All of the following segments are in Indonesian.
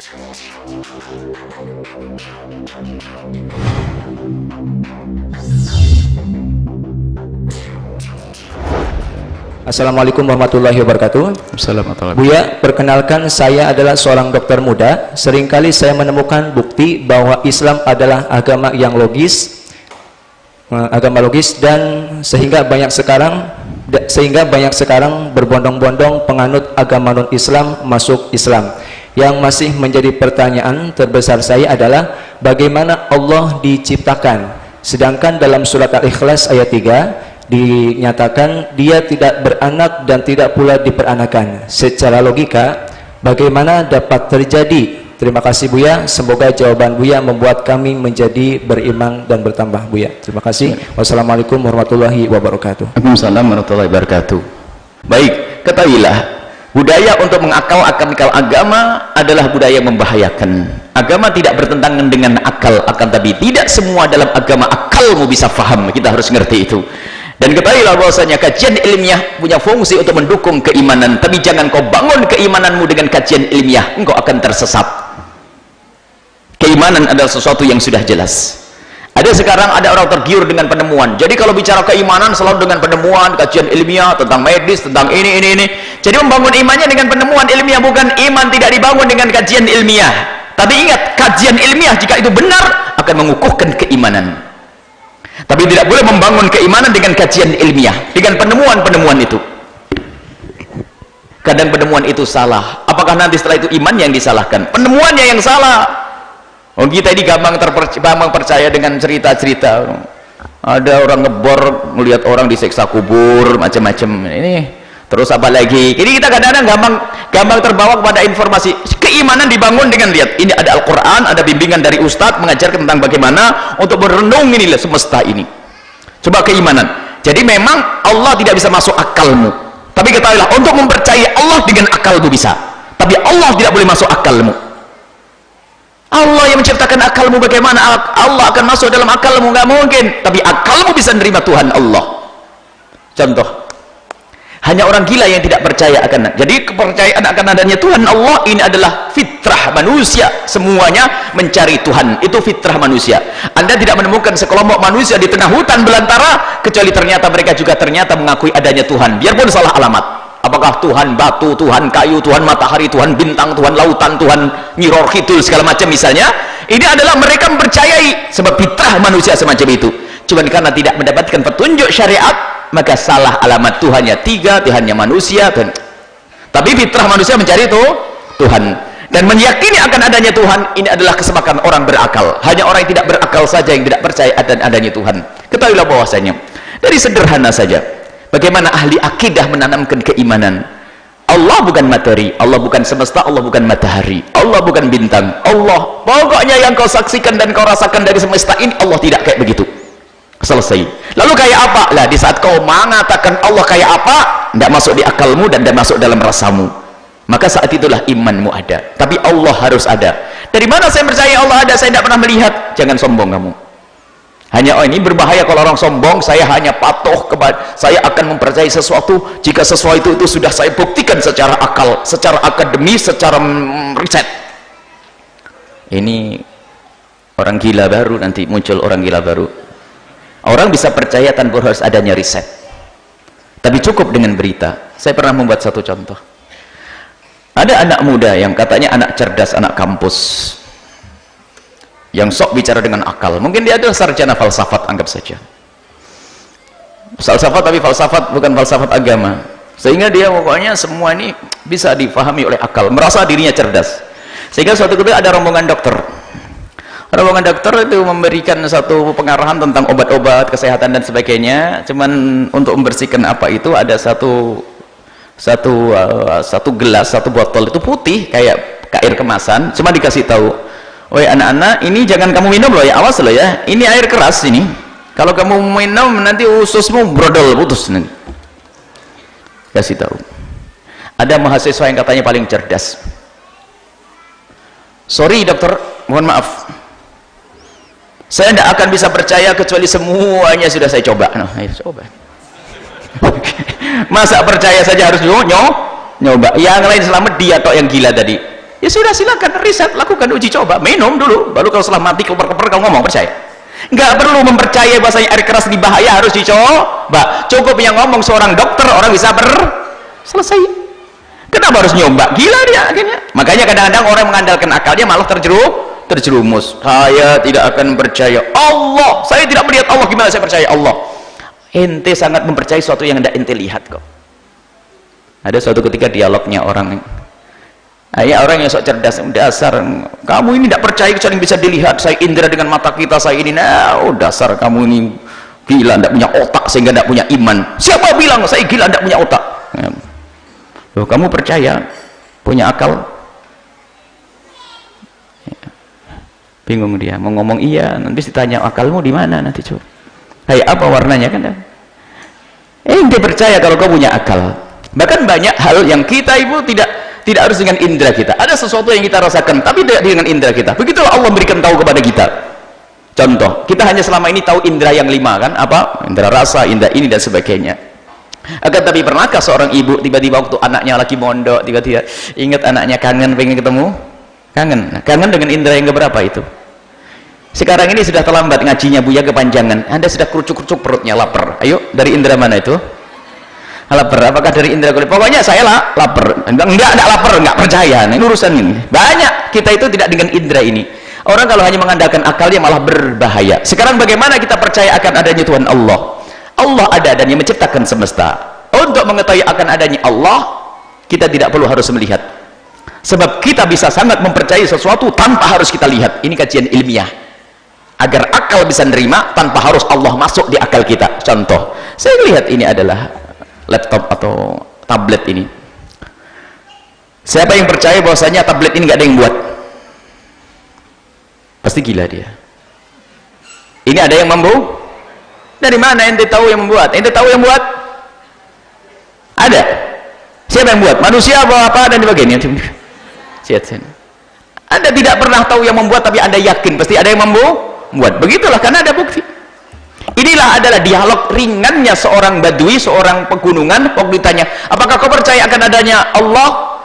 Assalamualaikum warahmatullahi wabarakatuh. Assalamualaikum. Buya, perkenalkan, saya adalah seorang dokter muda. Seringkali saya menemukan bukti bahwa Islam adalah agama yang logis, dan sehingga banyak sekarang berbondong-bondong penganut agama non-Islam masuk Islam. Yang masih menjadi pertanyaan terbesar saya adalah bagaimana Allah diciptakan, sedangkan dalam surat Al-Ikhlas ayat 3 dinyatakan dia tidak beranak dan tidak pula diperanakan. Secara logika bagaimana dapat terjadi? Terima kasih Buya, semoga jawaban Buya membuat kami menjadi beriman dan bertambah Buya. Terima kasih. Wassalamualaikum warahmatullahi wabarakatuh. Waalaikumsalam warahmatullahi wabarakatuh. Baik, ketahuilah budaya untuk mengakal-akalkan agama adalah budaya yang membahayakan. Agama tidak bertentangan dengan akal, akan tapi tidak semua dalam agama akalmu bisa faham. Kita harus ngerti itu. Dan ketahuilah bahwasanya kajian ilmiah punya fungsi untuk mendukung keimanan, tapi jangan kau bangun keimananmu dengan kajian ilmiah, engkau akan tersesat. Keimanan adalah sesuatu yang sudah jelas. Sekarang ada orang tergiur dengan penemuan. Jadi kalau bicara keimanan selalu dengan penemuan, kajian ilmiah tentang medis, tentang ini. Jadi membangun imannya dengan penemuan ilmiah, bukan iman tidak dibangun dengan kajian ilmiah. Tapi ingat, kajian ilmiah jika itu benar akan mengukuhkan keimanan. Tapi tidak boleh membangun keimanan dengan kajian ilmiah, dengan penemuan-penemuan itu. Kadang penemuan itu salah. Apakah nanti setelah itu iman yang disalahkan? Penemuannya yang salah. Oh, kita ini gampang percaya dengan cerita-cerita. Ada orang ngebor melihat orang disiksa kubur, macam-macam. Ini terus apa lagi? Jadi kita kadang-kadang gampang terbawa kepada informasi. Keimanan dibangun dengan lihat ini ada Al-Quran, ada bimbingan dari Ustadz mengajarkan tentang bagaimana untuk merenung inilah semesta ini. Coba keimanan. Jadi memang Allah tidak bisa masuk akalmu, tapi ketahuilah untuk mempercayai Allah dengan akalmu bisa, tapi Allah tidak boleh masuk akalmu. Allah yang menciptakan akalmu, bagaimana Allah akan masuk dalam akalmu? Nggak mungkin. Tapi akalmu bisa menerima Tuhan Allah. Contoh, hanya orang gila yang tidak percaya akan. Jadi kepercayaan akan adanya Tuhan Allah ini adalah fitrah manusia. Semuanya mencari Tuhan, itu fitrah manusia. Anda tidak menemukan sekelompok manusia di tengah hutan belantara kecuali ternyata mereka juga mengakui adanya Tuhan, biarpun salah alamat. Apakah Tuhan batu, Tuhan kayu, Tuhan matahari, Tuhan bintang, Tuhan lautan, Tuhan Nyiror Kidul segala macam misalnya. Ini adalah mereka mempercayai, sebab fitrah manusia semacam itu. Cuman karena tidak mendapatkan petunjuk syariat, maka salah alamat. Tuhannya tiga, Tuhannya manusia, Tuhan. Tapi fitrah manusia mencari itu Tuhan, dan meyakini akan adanya Tuhan. Ini adalah kesepakatan orang berakal. Hanya orang yang tidak berakal saja yang tidak percaya adanya Tuhan. Ketahuilah bahwasanya dari sederhana saja, bagaimana ahli akidah menanamkan keimanan. Allah bukan materi, Allah bukan semesta, Allah bukan matahari, Allah bukan bintang. Allah pokoknya yang kau saksikan dan kau rasakan dari semesta ini, Allah tidak kayak begitu. Selesai. Lalu kayak apa? Lah di saat kau mengatakan Allah kayak apa, tidak masuk di akalmu dan tidak masuk dalam rasamu, maka saat itulah imanmu ada. Tapi Allah harus ada. Dari mana saya percaya Allah ada? Saya tidak pernah melihat. Jangan sombong kamu. Hanya ini berbahaya kalau orang sombong. Saya hanya patuh kepada, saya akan mempercayai sesuatu jika sesuatu itu sudah saya buktikan secara akal, secara akademis, secara riset. Ini orang gila baru, nanti muncul orang gila baru. Orang bisa percaya tanpa harus adanya riset, tapi cukup dengan berita. Saya pernah membuat satu contoh. Ada anak muda yang katanya anak cerdas, anak kampus, yang sok bicara dengan akal. Mungkin dia adalah sarjana falsafat, anggap saja falsafat, tapi falsafat bukan falsafat agama, sehingga dia pokoknya semua ini bisa difahami oleh akal, merasa dirinya cerdas. Sehingga suatu ketika ada rombongan dokter itu memberikan satu pengarahan tentang obat-obat, kesehatan dan sebagainya. Cuman untuk membersihkan apa itu, ada satu gelas, satu botol itu putih kayak air kemasan, cuma dikasih tahu, "Woi anak-anak, ini jangan kamu minum loh ya, awas loh ya, ini air keras ini, kalau kamu minum nanti ususmu brodol, putus nanti." Kasih tahu. Ada mahasiswa yang katanya paling cerdas, "Sorry dokter, mohon maaf, saya tidak akan bisa percaya kecuali semuanya sudah saya coba." Nah, ayo coba. Masa percaya saja harus nyoba? Yang lain selamat, dia tok yang gila tadi. Ya sudah, silakan riset, lakukan uji coba, minum dulu, baru kalau setelah mati keper-keper kau ngomong, percaya. Nggak perlu mempercayai bahasanya air keras ini bahaya, harus dicoba. Cukup yang ngomong seorang dokter, orang bisa selesai. Kenapa harus nyoba? Gila dia akhirnya. Makanya kadang-kadang orang mengandalkan akalnya malah terjerumus. Saya tidak akan percaya Allah, saya tidak melihat Allah, gimana saya percaya Allah? Ente sangat mempercayai sesuatu yang tidak ente lihat kok. Ada suatu ketika dialognya orang yang sok cerdas, dasar kamu ini tidak percaya kecuali yang bisa dilihat, saya indera dengan mata kita, saya ini, dasar kamu ini gila, tidak punya otak sehingga tidak punya iman. Siapa bilang saya gila tidak punya otak? Loh, kamu percaya punya akal? Bingung dia mau ngomong iya, nanti ditanya akalmu di mana, nanti coba apa warnanya kan. Dia percaya kalau kau punya akal. Bahkan banyak hal yang kita ibu tidak harus dengan indera kita. Ada sesuatu yang kita rasakan tapi tidak dengan indera kita. Begitulah Allah berikan tahu kepada kita. Contoh, kita hanya selama ini tahu indera yang 5 kan, apa? Indera rasa, indera ini dan sebagainya. Akan tapi pernahkah seorang ibu tiba-tiba waktu anaknya lagi mondok, tiba-tiba ingat anaknya kangen, pengen ketemu? Kangen dengan indera yang keberapa itu? Sekarang ini sudah terlambat ngajinya, Buya kepanjangan. Anda sudah kerucuk-kerucuk perutnya, lapar. Ayo, dari indera mana itu? Lapar, apakah dari indera kulit? Pokoknya saya lapar. Enggak lapar, enggak percaya. Ini urusan ini. Banyak kita itu tidak dengan indera ini. Orang kalau hanya mengandalkan akalnya malah berbahaya. Sekarang bagaimana kita percaya akan adanya Tuhan Allah? Allah ada dan yang menciptakan semesta. Untuk mengetahui akan adanya Allah, kita tidak perlu harus melihat. Sebab kita bisa sangat mempercayai sesuatu tanpa harus kita lihat. Ini kajian ilmiah. Agar akal bisa nerima tanpa harus Allah masuk di akal kita. Contoh, saya lihat ini adalah laptop atau tablet ini. Siapa yang percaya bahwasanya tablet ini nggak ada yang buat? Pasti gila dia. Ini ada yang membuat? Dari mana ente tahu yang membuat? Ente tahu yang buat? Ada. Siapa yang buat? Manusia apa dan sebagainya. Anda tidak pernah tahu yang membuat, tapi Anda yakin pasti ada yang membuat. Begitulah, karena ada bukti. Inilah adalah dialog ringannya seorang badui, seorang pegunungan. Waktu ditanya, apakah kau percaya akan adanya Allah?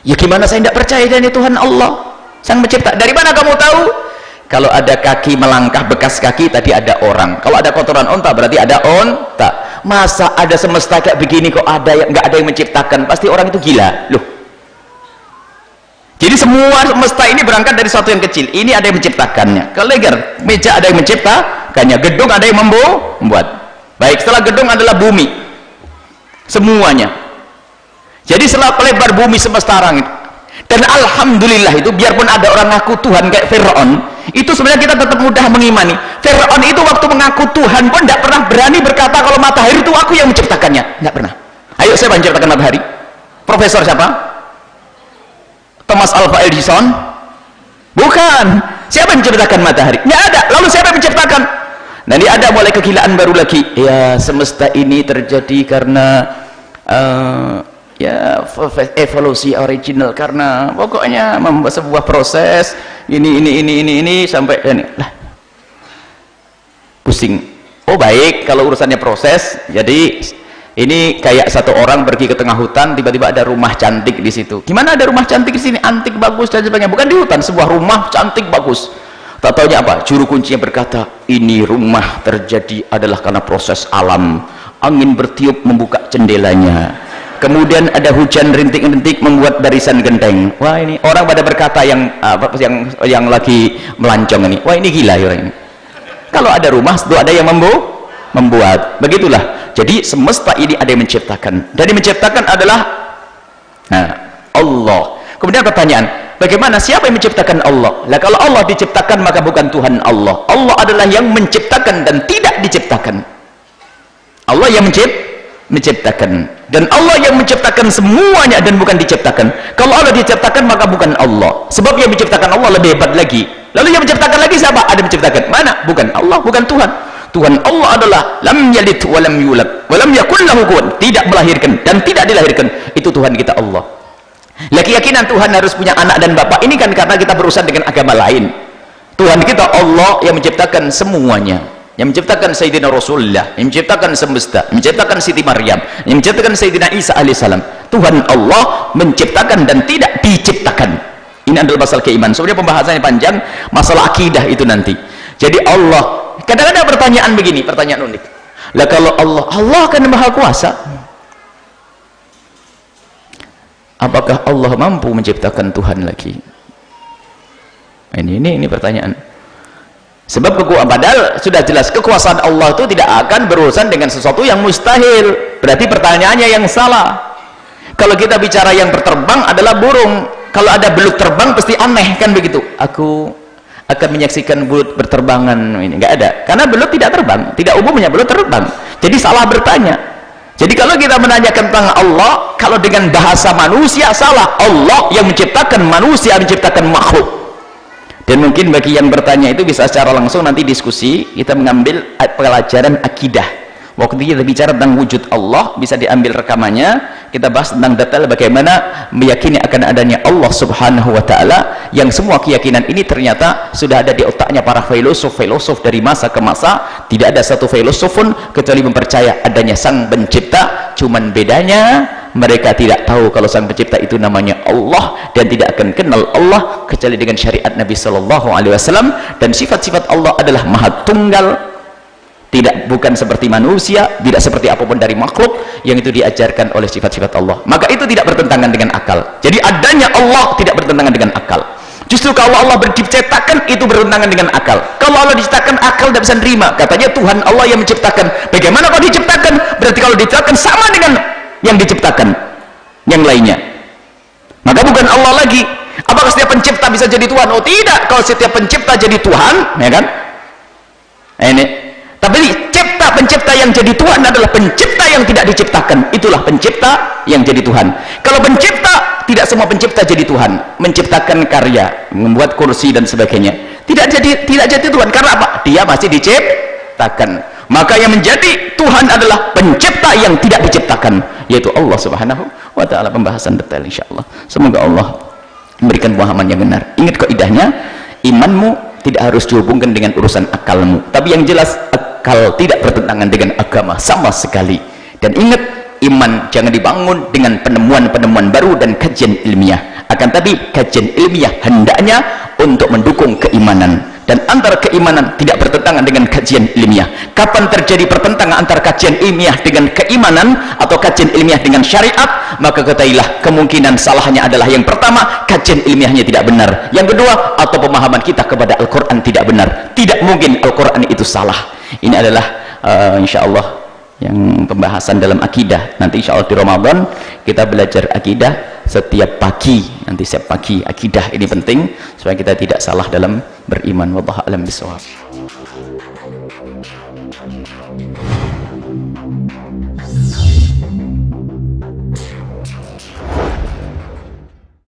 Ya gimana saya tidak percaya adanya Tuhan Allah Sang Pencipta? Dari mana kamu tahu? Kalau ada kaki melangkah, bekas kaki, tadi ada orang. Kalau ada kotoran onta, berarti ada onta. Masa ada semesta kayak begini kok nggak ada yang menciptakan? Pasti orang itu gila loh. Jadi semua semesta ini berangkat dari sesuatu yang kecil. Ini ada yang menciptakannya. Kalau meja ada yang menciptakannya, gedung ada yang membuat. Baik, setelah gedung adalah bumi. Semuanya. Jadi setelah lebar bumi semesta langit. Dan alhamdulillah itu, biarpun ada orang ngaku Tuhan kayak Fir'aun, itu sebenarnya kita tetap mudah mengimani. Fir'aun itu waktu mengaku Tuhan pun tidak pernah berani berkata kalau matahari itu aku yang menciptakannya. Tidak pernah. Ayo, siapa yang menciptakan matahari? Profesor siapa? Thomas Alva Edison? Bukan. Siapa yang menciptakan matahari? Tidak ada. Lalu siapa yang menciptakan? Nanti ada mulai kegilaan baru lagi. Ya, semesta ini terjadi karena ya evolusi original, karena pokoknya membuat sebuah proses ini sampai ini lah, pusing. Oh baik, kalau urusannya proses, jadi ini kayak satu orang pergi ke tengah hutan, tiba-tiba ada rumah cantik di situ. Gimana ada rumah cantik di sini, antik bagus dan sebagainya? Bukan di hutan, sebuah rumah cantik bagus. Tak taunya apa? Juru kuncinya berkata, ini rumah terjadi adalah karena proses alam. Angin bertiup membuka jendelanya. Kemudian ada hujan rintik-rintik membuat barisan genteng. Wah, ini orang pada berkata yang lagi melancong ini, wah ini gila ya ini. Kalau ada rumah itu ada yang membuat. Begitulah. Jadi semesta ini ada yang menciptakan. Dan yang menciptakan adalah Allah. Kemudian pertanyaan, bagaimana siapa yang menciptakan Allah? Lah kalau Allah diciptakan maka bukan Tuhan Allah. Allah adalah yang menciptakan dan tidak diciptakan. Allah yang menciptakan, dan Allah yang menciptakan semuanya dan bukan diciptakan. Kalau Allah diciptakan maka bukan Allah, sebab yang menciptakan Allah lebih hebat lagi. Lalu yang menciptakan lagi siapa? Ada menciptakan, mana? Bukan Allah, bukan Tuhan. Tuhan Allah adalah lam yalid wa lam yulad wa lam yakul lahu kufuwan, tidak melahirkan dan tidak dilahirkan. Itu Tuhan kita Allah. Lah keyakinan Tuhan harus punya anak dan bapak ini kan karena kita berurusan dengan agama lain. Tuhan kita Allah yang menciptakan semuanya, yang menciptakan Sayyidina Rasulullah, yang menciptakan semesta, yang menciptakan Siti Maryam, yang menciptakan Sayyidina Isa alaihissalam. Tuhan Allah menciptakan dan tidak diciptakan. Ini adalah masalah keimanan. Sebenarnya pembahasannya panjang, masalah akidah itu nanti. Jadi Allah, kadang-kadang pertanyaan begini, pertanyaan unik. Lah kalau Allah kan Maha Kuasa, apakah Allah mampu menciptakan Tuhan lagi? Ini pertanyaan. Sebab padahal sudah jelas kekuasaan Allah itu tidak akan berurusan dengan sesuatu yang mustahil. Berarti pertanyaannya yang salah. Kalau kita bicara yang berterbang adalah burung, kalau ada belut terbang pasti aneh kan begitu. Aku akan menyaksikan belut berterbangan, ini enggak ada, karena belut tidak terbang, tidak umumnya belut terbang. Jadi salah bertanya. Jadi kalau kita menanyakan tentang Allah, kalau dengan bahasa manusia salah. Allah yang menciptakan manusia, menciptakan makhluk. Dan mungkin bagi yang bertanya itu bisa secara langsung nanti diskusi, kita mengambil pelajaran akidah. Waktu kita bicara tentang wujud Allah, bisa diambil rekamannya, kita bahas tentang detail bagaimana meyakini akan adanya Allah subhanahu wa ta'ala, yang semua keyakinan ini ternyata sudah ada di otaknya para filosof dari masa ke masa. Tidak ada satu filosof pun kecuali mempercaya adanya sang pencipta, cuman bedanya mereka tidak tahu kalau sang pencipta itu namanya Allah, dan tidak akan kenal Allah kecuali dengan syariat Nabi Sallallahu Alaihi Wasallam. Dan sifat-sifat Allah adalah maha tunggal, bukan seperti manusia, tidak seperti apapun dari makhluk yang itu diajarkan oleh sifat-sifat Allah. Maka itu tidak bertentangan dengan akal. Jadi adanya Allah tidak bertentangan dengan akal. Justru kalau Allah diciptakan itu bertentangan dengan akal. Kalau Allah diciptakan, akal tidak bisa nerima. Katanya Tuhan Allah yang menciptakan. Bagaimana kalau diciptakan? Berarti kalau diciptakan sama dengan yang diciptakan yang lainnya. Maka bukan Allah lagi. Apakah setiap pencipta bisa jadi Tuhan? Oh tidak. Kalau setiap pencipta jadi Tuhan, ya kan? Ini. Tapi pencipta yang jadi Tuhan adalah pencipta yang tidak diciptakan. Itulah pencipta yang jadi Tuhan. Kalau pencipta, tidak semua pencipta jadi Tuhan. Menciptakan karya, membuat kursi dan sebagainya, tidak jadi Tuhan. Karena apa? Dia masih diciptakan. Maka yang menjadi Tuhan adalah pencipta yang tidak diciptakan, yaitu Allah subhanahu wa ta'ala. Pembahasan detail insyaallah. Semoga Allah memberikan pemahaman yang benar. Ingat kaidahnya, imanmu tidak harus dihubungkan dengan urusan akalmu, tapi yang jelas akal tidak bertentangan dengan agama sama sekali. Dan ingat, iman jangan dibangun dengan penemuan-penemuan baru dan kajian ilmiah, akan tapi kajian ilmiah hendaknya untuk mendukung keimanan. Dan antara keimanan tidak bertentangan dengan kajian ilmiah. Kapan terjadi pertentangan antara kajian ilmiah dengan keimanan, atau kajian ilmiah dengan syariat, maka ketahuilah kemungkinan salahnya adalah yang pertama, kajian ilmiahnya tidak benar. Yang kedua, atau pemahaman kita kepada Al-Quran tidak benar. Tidak mungkin Al-Quran itu salah. Ini adalah insyaallah yang pembahasan dalam akidah. Nanti insyaallah di Ramadan kita belajar akidah setiap pagi. Nanti setiap pagi akidah ini penting supaya kita tidak salah dalam beriman. Wallahu a'lam bishawab.